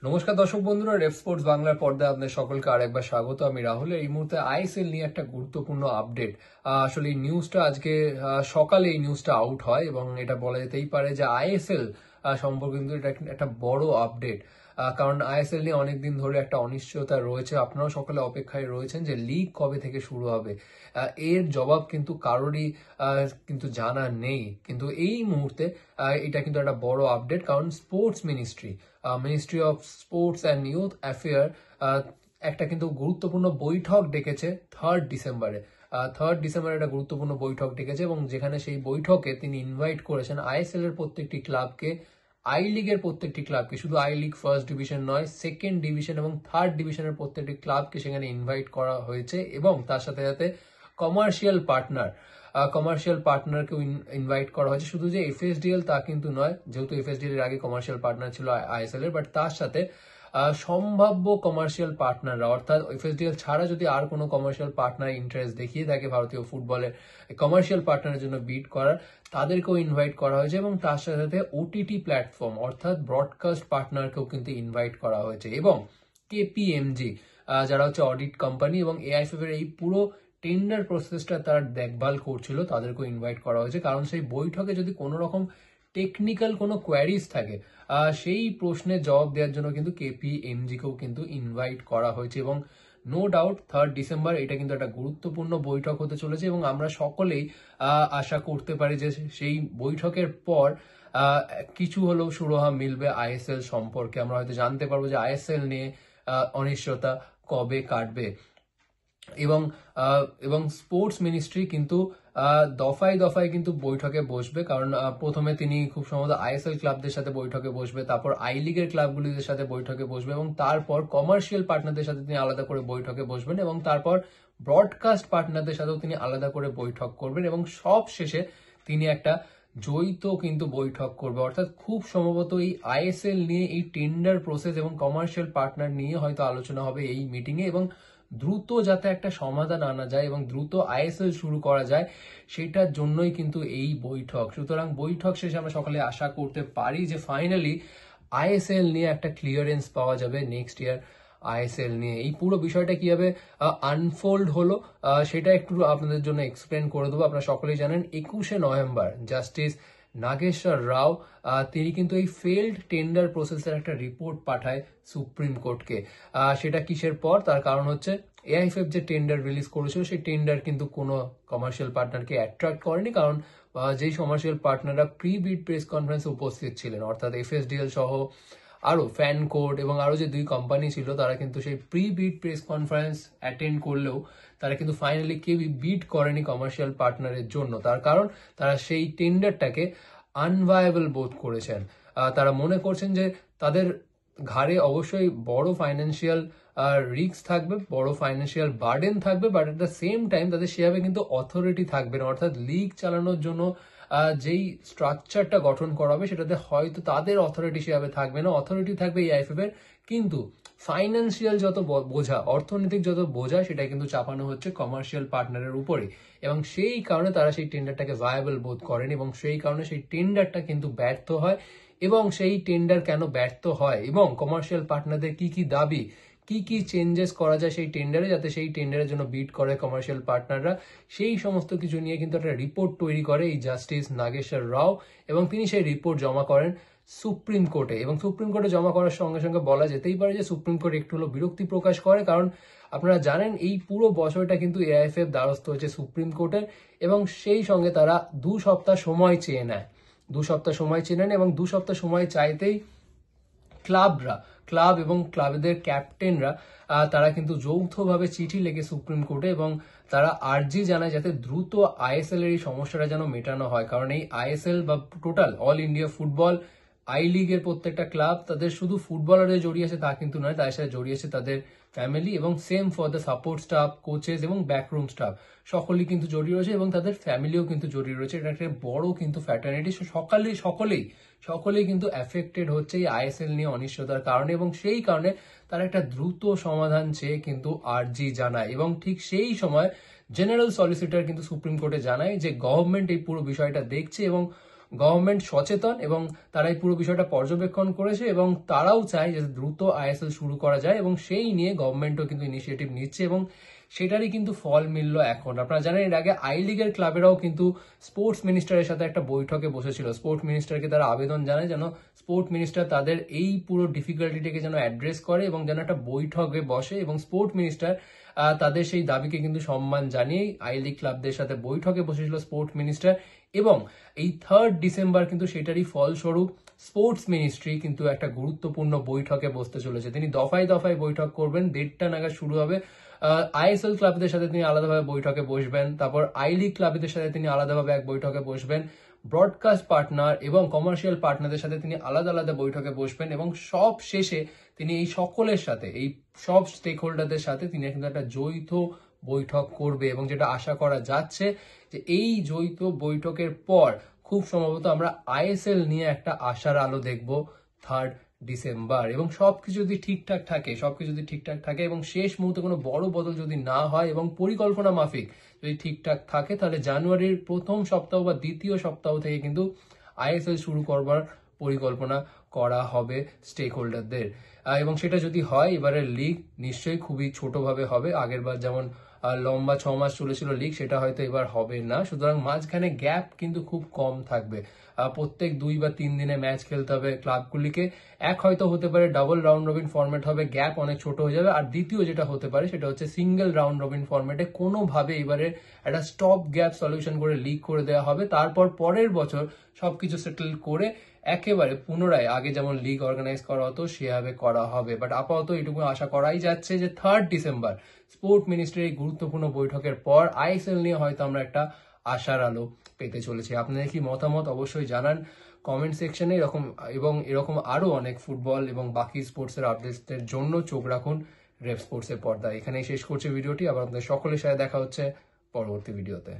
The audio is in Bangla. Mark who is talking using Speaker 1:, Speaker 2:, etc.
Speaker 1: নমস্কার দর্শক বন্ধুরা, রেফ স্পোর্টস বাংলার পর্দায় আপনাদের সকলকে আরেকবার স্বাগত। আমি রাহুল। এই মুহূর্তে আইএসএল নিয়ে একটা গুরুত্বপূর্ণ আপডেট। আসলে এই নিউজটা আজকে সকালে এই নিউজটা আউট হয় এবং এটা বলা যেতেই পারে যে আইএসএল সম্পর্কে কিন্তু এটা একটা বড় আপডেট। কারণ আইএসএল নিয়ে অনেকদিন ধরে একটা অনিশ্চয়তা রয়েছে। আপনারাও সকলে অপেক্ষায় রয়েছেন যে লিগ কবে থেকে শুরু হবে। এর জবাব কিন্তু কারোরই কিন্তু জানা নেই। কিন্তু এই মুহূর্তে এটা কিন্তু একটা বড় আপডেট, কারণ sports ministry of sports and youth affair একটা কিন্তু গুরুত্বপূর্ণ বৈঠক ডেকেছে 3rd ডিসেম্বরে। 3rd ডিসেম্বরে একটা গুরুত্বপূর্ণ বৈঠক ডেকেছে এবং যেখানে সেই বৈঠকে তিনি ইনভাইট করেছেন আইএসএল এর প্রত্যেকটি ক্লাবকে, আই লিগের প্রত্যেকটি ক্লাবকে, শুধু আই লিগ ফার্স্ট ডিভিশন নয়, সেকেন্ড ডিভিশন এবং থার্ড ডিভিশনের প্রত্যেকটি ক্লাবকে সেখানে ইনভাইট করা হয়েছে এবং তার সাথে সাথে কমার্শিয়াল পার্টনারকেও ইনভাইট করা হয়েছে। শুধু যে এফএসডিএল তা কিন্তু নয়, যেহেতু এফএসডিএল এর আগে কমার্শিয়াল পার্টনার ছিল আইএসএল এর, বাট তার সাথে সম্ভাব্য কমার্শিয়াল পার্টনাররা, অর্থাৎ এফএসডিএল ছাড়া যদি আর কোনো কমার্শিয়াল পার্টনার ইন্টারেস্ট দেখিয়ে থাকে ভারতীয় ফুটবলের কমার্শিয়াল পার্টনারের জন্য বিড করার, তাদেরকেও ইনভাইট করা হয়েছে এবং তার সাথে সাথে ওটিটি প্ল্যাটফর্ম অর্থাৎ ব্রডকাস্ট পার্টনারকেও কিন্তু ইনভাইট করা হয়েছে। এবং কেপিএমজি যারা হচ্ছে অডিট কোম্পানি এবং এআইএফএফ এর এই পুরো টেন্ডার প্রসেসটা তার দেখভাল করছিল, তাদেরকেও ইনভাইট করা হয়েছে। কারণ সেই বৈঠকে যদি কোনো রকম টেকনিক্যাল কোনো কোয়ারিজ থাকে, সেই প্রশ্নের জবাব দেওয়ার জন্য কিন্তু কেপিএমজিকেও কিন্তু ইনভাইট করা হয়েছে। এবং নো ডাউট 3rd ডিসেম্বর এটা কিন্তু একটা গুরুত্বপূর্ণ বৈঠক হতে চলেছে এবং আমরা সকলেই আশা করতে পারি যে সেই বৈঠকের পর কিছু হলেও সুরাহা মিলবে আইএসএল সম্পর্কে। আমরা হয়তো জানতে পারবো যে আইএসএল নিয়ে অনিশ্চয়তা কবে কাটবে। এবং এবং স্পোর্টস মিনিস্ট্রি কিন্তু দফায় দফায় কিন্তু বৈঠকে বসবে। কারণ প্রথমে তিনি খুব সম্ভবত আইএসএল ক্লাবদের সাথে বৈঠকে বসবে, তারপর আই লিগের ক্লাবগুলিদের সাথে বৈঠকে বসবে এবং তারপর কমার্শিয়াল পার্টনারদের সাথে তিনি আলাদা করে বৈঠকে বসবেন এবং তারপর ব্রডকাস্ট পার্টনারদের সাথেও তিনি আলাদা করে বৈঠক করবেন এবং সব শেষে তিনি একটা যৌথ কিন্তু বৈঠক করবে। অর্থাৎ খুব সম্ভবত এই আইএসএল নিয়ে, এই টেন্ডার প্রসেস এবং কমার্শিয়াল পার্টনার নিয়ে হয়তো আলোচনা হবে এই মিটিংয়ে এবং দ্রুত যাতে একটা সমাধান আনা যায় এবং দ্রুত আইএসএল শুরু করা যায়, সেটার জন্যই কিন্তু এই বৈঠক। সুতরাং বৈঠক শেষে আমরা সকালে আশা করতে পারি যে ফাইনালি আইএসএল নিয়ে একটা ক্লিয়ারেন্স পাওয়া যাবে নেক্সট ইয়ার। আইএসএল নিয়ে এই পুরো বিষয়টা কিভাবে আনফোল্ড হলো সেটা একটু আপনাদের জন্য এক্সপ্লেন করে দেবো। আপনারা সকলেই জানেন 21শে নভেম্বর জাস্টিস নাগেশ্বর রাও তিনি কিন্তু এই ফেল্ড টেন্ডার প্রসেসের একটা রিপোর্ট পাঠায় সুপ্রিম কোর্টকে। সেটা কিসের পর? তার কারণ হচ্ছে এআইএফএফ যে টেন্ডার রিলিজ করেছিল সেই টেন্ডার কিন্তু কোনো কমার্শিয়াল পার্টনারকে অ্যাট্রাক্ট করেনি। কারণ যেই কমার্শিয়াল পার্টনাররা প্রি বিড প্রেস কনফারেন্সে উপস্থিত ছিলেন, অর্থাৎ এফএসডিএল সহ আরো ফ্যান কোড এবং আরো যে দুই কোম্পানি ছিল, তারা কিন্তু সেই প্রি বিড প্রেস কনফারেন্স অ্যাটেন্ড করলেও তারা কিন্তু ফাইনালি কেউই বিড করেনি কমার্শিয়াল পার্টনারের জন্য। তার কারণ তারা সেই টেন্ডারটাকে আনভায়াবল বোধ করেছেন। তারা মনে করছেন যে তাদের ঘাড়ে অবশ্যই বড় ফাইন্যান্সিয়াল রিস্ক থাকবে, বড় ফাইন্যান্সিয়াল বার্ডেন থাকবে, but at the same time তাদের সেভাবে কিন্তু অথরিটি থাকবে না। অর্থাৎ লিগ চালানোর জন্য যেই স্ট্রাকচারটা গঠন করা হবে সেটাতে হয়তো তাদের অথরিটি সেভাবে থাকবে না, অথরিটি থাকবে এআইএফএফ এর, কিন্তু ফাইন্যান্সিয়াল যত বোঝা, অর্থনৈতিক যত বোঝা, সেটা কিন্তু চাপানো হচ্ছে কমার্শিয়াল পার্টনারের উপরে। এবং সেই কারণে তারা সেই টেন্ডারটাকে ভায়াবল বোধ করেন এবং সেই কারণে সেই টেন্ডারটা কিন্তু ব্যর্থ হয়। এবং সেই টেন্ডার কেন ব্যর্থ হয় এবং কমার্শিয়াল পার্টনারদের কি কি দাবি, কি কি চেঞ্জেস করা যায় সেই টেন্ডারে যাতে সেই টেন্ডারের জন্য বিড করে কমার্শিয়াল পার্টনাররা, সেই সমস্ত কিছু নিয়ে কিন্তু একটা রিপোর্ট তৈরি করে এই জাস্টিস নাগেশ্বর রাও এবং তিনি সেই রিপোর্ট জমা করেন সুপ্রিম কোর্টে। এবং সুপ্রিম কোর্টে জমা করার সঙ্গে সঙ্গে বলা যেতেই পারে যে সুপ্রিম কোর্ট একটু হলো বিরক্তি প্রকাশ করে। কারণ আপনারা জানেন এই পুরো বছরটা কিন্তু এআইএফএফ দ্বারস্থ হয়েছে সুপ্রিম কোর্টের এবং সেই সঙ্গে তারা 2 সপ্তাহ সময় চেয়ে নেয়। 2 সপ্তাহ সময় চেয়ে নেন এবং 2 সপ্তাহ সময় চাইতেই ক্লাব এবং ক্লাবদের ক্যাপ্টেনরা তারা কিন্তু যৌথভাবে চিঠি লেগে সুপ্রিম কোর্টে এবং তারা আর্জি জানায় যাতে দ্রুত আইএসএল এর এই সমস্যাটা যেন মেটানো হয়। কারণ এই আইএসএল বা total all India football I লিগের প্রত্যেকটা ক্লাব তাদের শুধু ফুটবলারদের জড়িয়ে আছে তা কিন্তু নয়, তার সাথে জড়িয়ে আছে তাদের ফ্যামিলি এবং same for the support staff, coaches এবং ব্যাকরুম স্টাফ, সকলেই কিন্তু জড়িয়ে রয়েছে এবং তাদের ফ্যামিলিও কিন্তু জড়িয়ে রয়েছে। এটা একটা বড় কিন্তু ফ্যাটার্নিটি। সকলেই কিন্তু অ্যাফেক্টেড হচ্ছে এই আইএসএল নিয়ে অনিশ্চয়তার কারণে এবং সেই কারণে তারা একটা দ্রুত সমাধান চেয়ে কিন্তু আর্জি জানায়। এবং ঠিক সেই সময় জেনারেল সলিসিটর কিন্তু সুপ্রিম কোর্টে জানায় যে গভর্নমেন্ট এই পুরো বিষয়টা দেখছে এবং গভর্নমেন্ট সচেতন এবং তারা এই পুরো বিষয়টা পর্যবেক্ষণ করেছে এবং তারাও চায় যে দ্রুত আইএসএল শুরু করা যায় এবং সেই নিয়ে গভর্নমেন্টও কিন্তু ইনিশিয়েটিভ নিচ্ছে এবং সেটারই কিন্তু ফল মিলল এখন। আপনারা জানেন এর আগে আই লিগের ক্লাবেরাও কিন্তু স্পোর্টস মিনিস্টারের সাথে একটা বৈঠকে বসেছিল। স্পোর্টস মিনিস্টারকে তারা আবেদন জানায় যেন স্পোর্টস মিনিস্টার তাদের এই পুরো ডিফিকাল্টিটাকে যেন অ্যাড্রেস করে এবং যেন একটা বৈঠকে বসে এবং স্পোর্টস মিনিস্টার তাদের সেই দাবিকে কিন্তু সম্মান জানিয়ে আই লিগ ক্লাবদের সাথে বৈঠকে বসেছিল স্পোর্টস মিনিস্টার এবং এই 3rd ডিসেম্বর কিন্তু সেটারই ফলস্বরূপ স্পোর্টস মিনিস্ট্রি কিন্তু একটা গুরুত্বপূর্ণ বৈঠকে বসতে চলেছে। তিনি দফায় দফায় বৈঠক করবেন, 1:30টা নাগাদ শুরু হবে। আইএসএল ক্লাবদের সাথে তিনি আলাদাভাবে বৈঠকে বসবেন, তারপর আই লিগ ক্লাবদের সাথে তিনি আলাদাভাবে এক বৈঠকে বসবেন, ব্রডকাস্ট পার্টনার এবং কমার্শিয়াল পার্টনারদের সাথে তিনি আলাদা আলাদা বৈঠকে বসবেন এবং সব শেষে তিনি এই সকলের সাথে, এই সব স্টেক হোল্ডারদের সাথে তিনি কিন্তু একটা যৌথ বৈঠক করবে এবং যেটা আশা করা যাচ্ছে যে এই যৌথ বৈঠকের পর খুব সম্ভবত আমরা আইএসএল নিয়ে একটা আশার আলো দেখব 3rd ডিসেম্বর। এবং সবকিছু যদি ঠিকঠাক থাকে এবং শেষ মুহূর্তে কোনো বড় বদল যদি না হয় এবং পরিকল্পনা মাফিক যদি ঠিকঠাক থাকে তাহলে জানুয়ারির প্রথম সপ্তাহ বা দ্বিতীয় সপ্তাহ থেকে কিন্তু আইএসএল শুরু করবার পরিকল্পনা করা হবে স্টেক হোল্ডারদের। এবং সেটা যদি হয় এবারের লিগ নিশ্চয়ই খুবই ছোটভাবে হবে। আগেরবার যেমন লম্বা 6 মাস চলেছিল লিগ, সেটা হয়তো এবার হবে না। সুতরাং মাঝখানে গ্যাপ কিন্তু খুব কম থাকবে। প্রত্যেক 2 বা 3 দিনে ম্যাচ খেলতে হবে ক্লাবগুলিকে। এক হয়তো হতে পারে ডাবল রাউন্ড রবিন ফরম্যাট হবে, গ্যাপ অনেক ছোট হয়ে যাবে। আর দ্বিতীয় যেটা হতে পারে সেটা হচ্ছে সিঙ্গেল রাউন্ড রবিন ফরম্যাটে কোনোভাবে এবারে একটা স্টপ গ্যাপ সলিউশন করে লিগ করে দেওয়া হবে। তারপর পরের বছর সবকিছু সেটেল করে একেবারে পুনরায় আগে যেমন লিগ অর্গানাইজ করা হতো সেভাবে করা হবে। বাট আপাতত এটুকু আশা করাই যাচ্ছে যে 3rd ডিসেম্বর স্পোর্ট মিনিস্ট্রির গুরুত্বপূর্ণ বৈঠকের পর আইএসএল নিয়ে হয়তো আমরা একটা আশার আলো পেতে চলেছি। আপনাদের কি মতামত অবশ্যই জানান কমেন্ট সেকশনে। এরকম আরো অনেক ফুটবল এবং বাকি স্পোর্টসের আপডেটসের জন্য চোখ রাখুন রেপ স্পোর্টসের পর্দায়। এখানেই শেষ করছে ভিডিওটি। আবার আপনাদের সকলের সাথে দেখা হচ্ছে পরবর্তী ভিডিওতে।